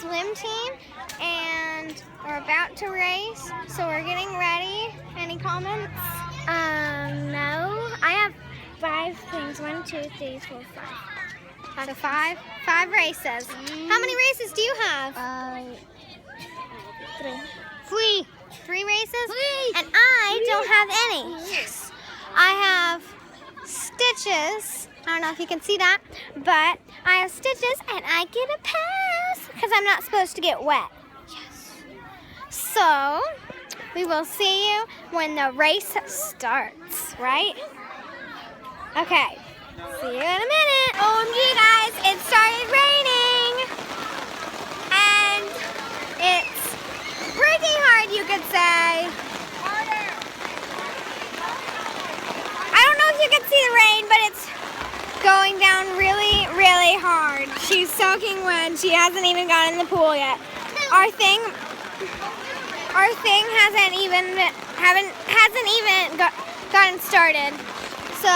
swim team, and we're about to race, so we're getting ready. Any comments? No. I have 5 things. 1, 2, 3, 4, 5. So five races. How many races do you have? 3. Three races? And I don't have any. Yes. I have stitches. I don't know if you can see that, but I have stitches and I get a pass because I'm not supposed to get wet. Yes. So, we will see you when the race starts, right? Okay. See you in a minute. OMG, guys, it started raining. And it's breaking hard, you could say. I don't know if you can see the rain, but it's going down really, really hard. She's soaking wet. She hasn't even gotten in the pool yet. Our thing hasn't even gotten started. So